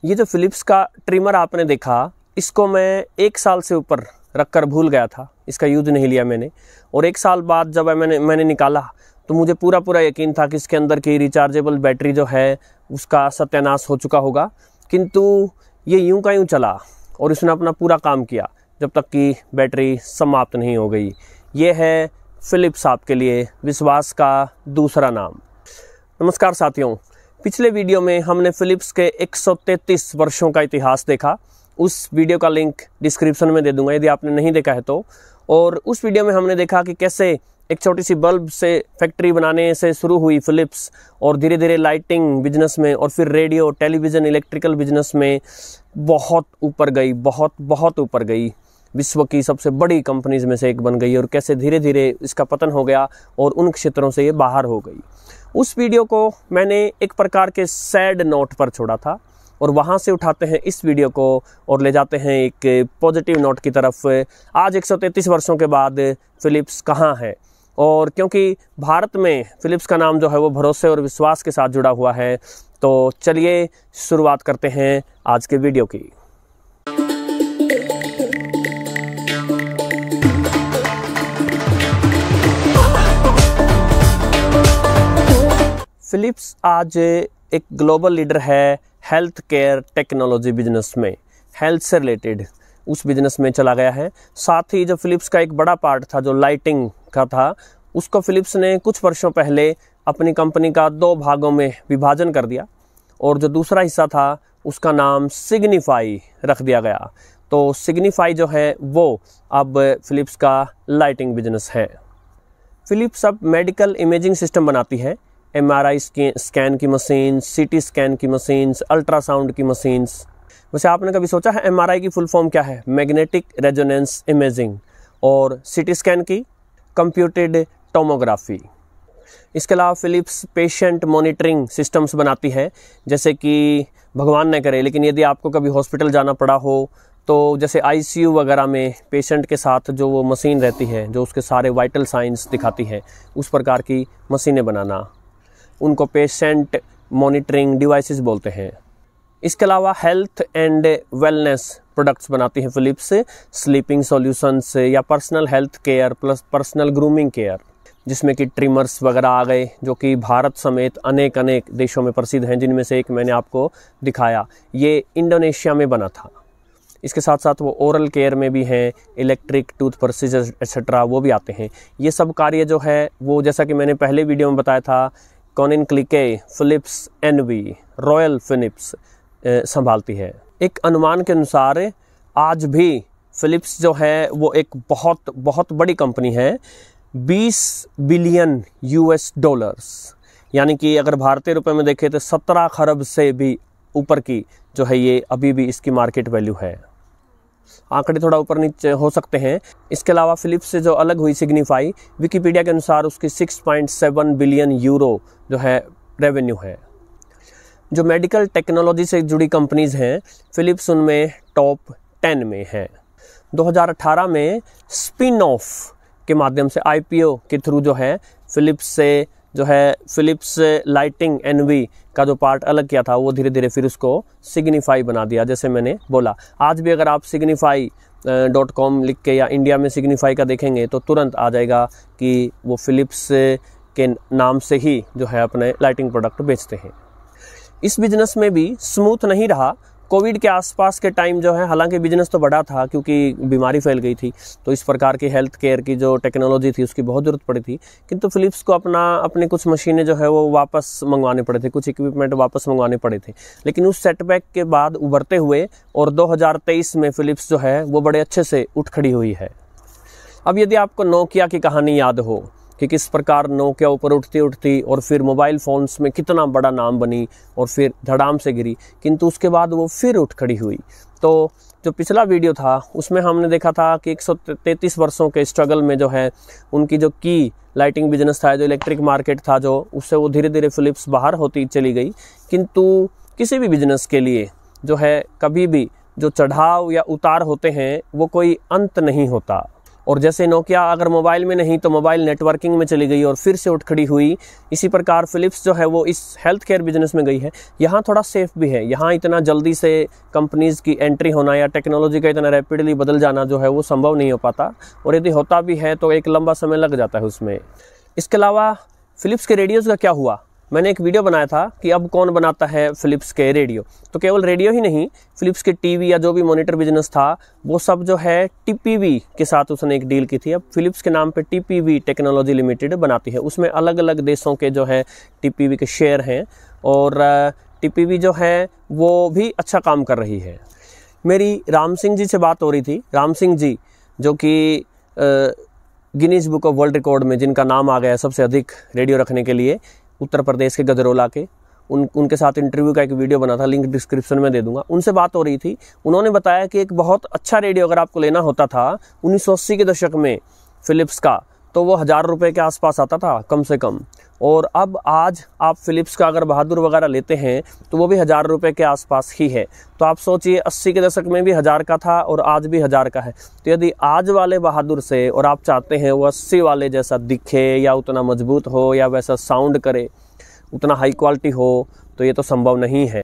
ये जो फिलिप्स का ट्रिमर आपने देखा, इसको मैं 1 साल से ऊपर रखकर भूल गया था, इसका यूज़ नहीं लिया मैंने। और 1 साल बाद जब मैंने निकाला तो मुझे पूरा यकीन था कि इसके अंदर की रिचार्जेबल बैटरी जो है उसका सत्यानाश हो चुका होगा, किंतु ये यूं का यूं चला और इसने अपना पूरा काम किया जब तक कि बैटरी समाप्त नहीं हो गई। ये है फिलिप्स आपके लिए विश्वास का दूसरा नाम। नमस्कार साथियों, पिछले वीडियो में हमने फिलिप्स के 133 वर्षों का इतिहास देखा। उस वीडियो का लिंक डिस्क्रिप्शन में दे दूंगा यदि आपने नहीं देखा है तो। और उस वीडियो में हमने देखा कि कैसे एक छोटी सी बल्ब से फैक्ट्री बनाने से शुरू हुई फिलिप्स और धीरे धीरे लाइटिंग बिजनेस में और फिर रेडियो, टेलीविज़न, इलेक्ट्रिकल बिजनेस में बहुत ऊपर गई, बहुत ऊपर गई। विश्व की सबसे बड़ी कंपनीज में से एक बन गई और कैसे धीरे धीरे इसका पतन हो गया और उन क्षेत्रों से ये बाहर हो गई। उस वीडियो को मैंने एक प्रकार के सैड नोट पर छोड़ा था और वहाँ से उठाते हैं इस वीडियो को और ले जाते हैं एक पॉजिटिव नोट की तरफ। आज 133 वर्षों के बाद फिलिप्स कहाँ है, और क्योंकि भारत में फिलिप्स का नाम जो है वो भरोसे और विश्वास के साथ जुड़ा हुआ है, तो चलिए शुरुआत करते हैं आज के वीडियो की। फिलिप्स आज एक ग्लोबल लीडर है हेल्थ केयर टेक्नोलॉजी बिजनेस में, हेल्थ से रिलेटेड उस बिजनेस में चला गया है। साथ ही जो फिलिप्स का एक बड़ा पार्ट था जो लाइटिंग का था, उसको फिलिप्स ने कुछ वर्षों पहले अपनी कंपनी का 2 भागों में विभाजन कर दिया और जो दूसरा हिस्सा था उसका नाम सिग्निफाई रख दिया गया। तो सिग्निफाई जो है वो अब फिलिप्स का लाइटिंग बिजनेस है। फिलिप्स अब मेडिकल इमेजिंग सिस्टम बनाती है, MRI स्कैन की मशीन, CT स्कैन की मशीन्स, अल्ट्रासाउंड की मशीन्स। वैसे आपने कभी सोचा है MRI की फुल फॉर्म क्या है? Magnetic resonance imaging. और CT स्कैन की कंप्यूटेड टोमोग्राफी। इसके अलावा फिलिप्स पेशेंट मॉनिटरिंग सिस्टम्स बनाती है, जैसे कि भगवान न करे लेकिन यदि आपको कभी हॉस्पिटल जाना पड़ा हो तो जैसे ICU वगैरह में पेशेंट के साथ जो वो मशीन रहती है जो उसके सारे वाइटल साइंस दिखाती है, उस प्रकार की मशीनें बनाना, उनको पेशेंट मॉनिटरिंग डिवाइसेस बोलते हैं। इसके अलावा हेल्थ एंड वेलनेस प्रोडक्ट्स बनाती है फिलिप्स, स्लीपिंग सॉल्यूशंस या personal health care plus personal grooming care, जिसमें कि ट्रिमर्स वगैरह आ गए जो कि भारत समेत अनेक देशों में प्रसिद्ध हैं, जिनमें से एक मैंने आपको दिखाया, ये इंडोनेशिया में बना था। इसके साथ साथ वो ओरल केयर में भी हैं, इलेक्ट्रिक टूथब्रशेज एक्सेट्रा वो भी आते हैं। ये सब कार्य जो है वो जैसा कि मैंने पहले वीडियो में बताया था, कॉनिन क्लिके, फिलिप्स एनवी, रॉयल फिलिप्स संभालती है। एक अनुमान के अनुसार आज भी फिलिप्स जो है वो एक बहुत बड़ी कंपनी है, 20 बिलियन $, यानी कि अगर भारतीय रुपए में देखें तो 17 खरब से भी ऊपर की जो है ये अभी भी इसकी मार्केट वैल्यू है। आंकड़े थोड़ा ऊपर नीचे हो सकते हैं। इसके अलावा फिलिप्स से जो अलग हुई सिग्निफाई, विकिपीडिया के अनुसार उसकी 6.7 बिलियन यूरो जो है रेवेन्यू है। जो मेडिकल टेक्नोलॉजी से जुड़ी कंपनीज हैं, फिलिप्स उनमें टॉप 10 में है। 2018 में स्पिन ऑफ के माध्यम से IPO के थ्रू जो है फिलिप्स से जो है फिलिप्स लाइटिंग एनवी का जो पार्ट अलग किया था वो धीरे धीरे फिर उसको सिग्निफाई बना दिया, जैसे मैंने बोला। आज भी अगर आप signify.com लिख के या इंडिया में सिग्निफाई का देखेंगे तो तुरंत आ जाएगा कि वो फिलिप्स के नाम से ही जो है अपने लाइटिंग प्रोडक्ट बेचते हैं। इस बिजनेस में भी स्मूथ नहीं रहा। कोविड के आसपास के टाइम जो है, हालांकि बिजनेस तो बढ़ा था क्योंकि बीमारी फैल गई थी, तो इस प्रकार की हेल्थ केयर की जो टेक्नोलॉजी थी उसकी बहुत ज़रूरत पड़ी थी, किंतु फिलिप्स को अपने कुछ मशीनें जो है वो वापस मंगवाने पड़े थे, कुछ इक्विपमेंट वापस मंगवाने पड़े थे। लेकिन उस सेटबैक के बाद उभरते हुए और 2023 में फिलिप्स जो है वो बड़े अच्छे से उठ खड़ी हुई है। अब यदि आपको नोकिया की कहानी याद हो कि किस प्रकार नोकिया ऊपर उठती और फिर मोबाइल फ़ोन्स में कितना बड़ा नाम बनी और फिर धड़ाम से गिरी, किंतु उसके बाद वो फिर उठ खड़ी हुई। तो जो पिछला वीडियो था उसमें हमने देखा था कि 133 वर्षों के स्ट्रगल में जो है उनकी जो की लाइटिंग बिजनेस था, जो इलेक्ट्रिक मार्केट था, जो उससे वो धीरे धीरे फिलिप्स बाहर होती चली गई। किंतु किसी भी बिजनेस के लिए जो है कभी भी जो चढ़ाव या उतार होते हैं वो कोई अंत नहीं होता। और जैसे नोकिया अगर मोबाइल में नहीं तो मोबाइल नेटवर्किंग में चली गई और फिर से उठ खड़ी हुई, इसी प्रकार फिलिप्स जो है वो इस हेल्थ केयर बिजनेस में गई है। यहाँ थोड़ा सेफ भी है, यहाँ इतना जल्दी से कंपनीज़ की एंट्री होना या टेक्नोलॉजी का इतना रैपिडली बदल जाना जो है वो संभव नहीं हो पाता, और यदि होता भी है तो एक लंबा समय लग जाता है उसमें। इसके अलावा फिलिप्स के रेडियोज़ का क्या हुआ, मैंने एक वीडियो बनाया था कि अब कौन बनाता है फिलिप्स के रेडियो। तो केवल रेडियो ही नहीं, फिलिप्स के टीवी या जो भी मॉनिटर बिजनेस था वो सब जो है टीपीवी के साथ उसने एक डील की थी। अब फिलिप्स के नाम पे टीपीवी टेक्नोलॉजी लिमिटेड बनाती है, उसमें अलग अलग देशों के जो है टीपीवी के शेयर हैं, और टीपीवी जो है वो भी अच्छा काम कर रही है। मेरी राम सिंह जी से बात हो रही थी। राम सिंह जी जो कि Guinness book of world record में जिनका नाम आ गया है सबसे अधिक रेडियो रखने के लिए, उत्तर प्रदेश के गजरोला के, उनके साथ इंटरव्यू का एक वीडियो बना था, लिंक डिस्क्रिप्शन में दे दूंगा। उनसे बात हो रही थी, उन्होंने बताया कि एक बहुत अच्छा रेडियो अगर आपको लेना होता था 1980 के दशक में फिलिप्स का, तो वो 1000 रुपये के आसपास आता था कम से कम। और अब आज आप फिलिप्स का अगर बहादुर वगैरह लेते हैं तो वो भी 1000 रुपये के आसपास ही है। तो आप सोचिए 80 के दशक में भी 1000 का था और आज भी 1000 का है। तो यदि आज वाले बहादुर से और आप चाहते हैं वो 80 वाले जैसा दिखे या उतना मजबूत हो या वैसा साउंड करे, उतना हाई क्वालिटी हो, तो ये तो संभव नहीं है।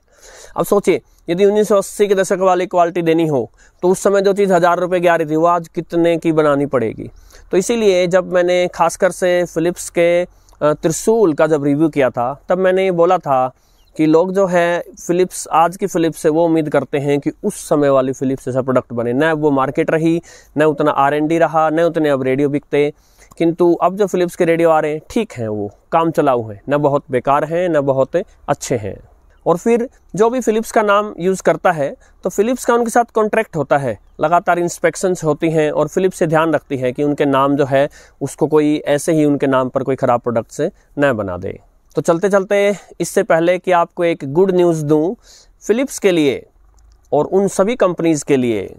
अब सोचिए यदि 1980 के दशक वाली क्वालिटी देनी हो तो उस समय जो चीज़ 1000 रुपये की आ रही थी वो आज कितने की बनानी पड़ेगी। तो इसीलिए जब मैंने खासकर से फिलिप्स के त्रिशूल का जब रिव्यू किया था तब मैंने ये बोला था कि लोग जो है फिलिप्स, आज की फिलिप्स से वो उम्मीद करते हैं कि उस समय वाली फिलिप्स जैसा प्रोडक्ट बने। न वो मार्केट रही, न उतना R&D रहा, न उतने अब रेडियो बिकते। किंतु अब जो फिलिप्स के रेडियो आ रहे हैं ठीक हैं, वो काम चलाऊ हैं, न बहुत बेकार हैं न बहुत अच्छे हैं। और फिर जो भी फिलिप्स का नाम यूज़ करता है तो फिलिप्स का उनके साथ कॉन्ट्रैक्ट होता है, लगातार इंस्पेक्शंस होती हैं, और फिलिप्स से ध्यान रखती है कि उनके नाम जो है उसको कोई ऐसे ही उनके नाम पर कोई ख़राब प्रोडक्ट से न बना दे। तो चलते चलते इससे पहले कि आपको एक गुड न्यूज़ दूं फिलिप्स के लिए और उन सभी कंपनीज़ के लिए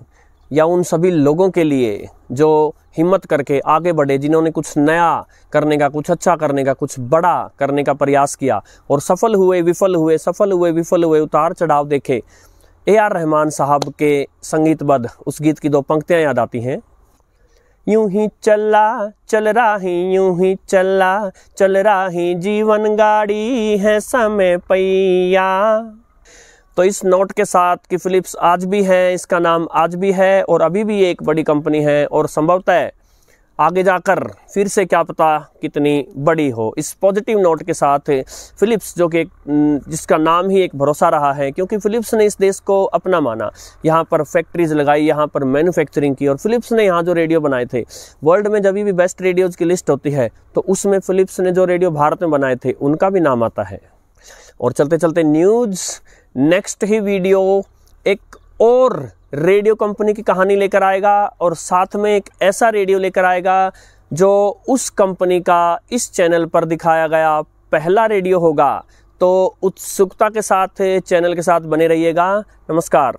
या उन सभी लोगों के लिए जो हिम्मत करके आगे बढ़े, जिन्होंने कुछ नया करने का, कुछ अच्छा करने का, कुछ बड़ा करने का प्रयास किया और सफल हुए, विफल हुए, सफल हुए, विफल हुए, उतार चढ़ाव देखे। AR रहमान साहब के संगीतबद्ध उस गीत की 2 पंक्तियां याद आती हैं। यूं ही चला चल राही, यूं ही चला चल राही, जीवन गाड़ी है समय पैया। तो इस नोट के साथ कि फिलिप्स आज भी है, इसका नाम आज भी है और अभी भी एक बड़ी कंपनी है, और संभवतः आगे जाकर फिर से क्या पता कितनी बड़ी हो। इस पॉजिटिव नोट के साथ फिलिप्स जो कि जिसका नाम ही एक भरोसा रहा है, क्योंकि फिलिप्स ने इस देश को अपना माना, यहाँ पर फैक्ट्रीज लगाई, यहाँ पर मैन्युफैक्चरिंग की, और फिलिप्स ने यहाँ जो रेडियो बनाए थे, वर्ल्ड में जब भी बेस्ट रेडियोज़ की लिस्ट होती है तो उसमें फिलिप्स ने जो रेडियो भारत में बनाए थे उनका भी नाम आता है। और चलते चलते न्यूज़, नेक्स्ट ही वीडियो एक और रेडियो कंपनी की कहानी लेकर आएगा, और साथ में एक ऐसा रेडियो लेकर आएगा जो उस कंपनी का इस चैनल पर दिखाया गया पहला रेडियो होगा। तो उत्सुकता के साथ चैनल के साथ बने रहिएगा। नमस्कार।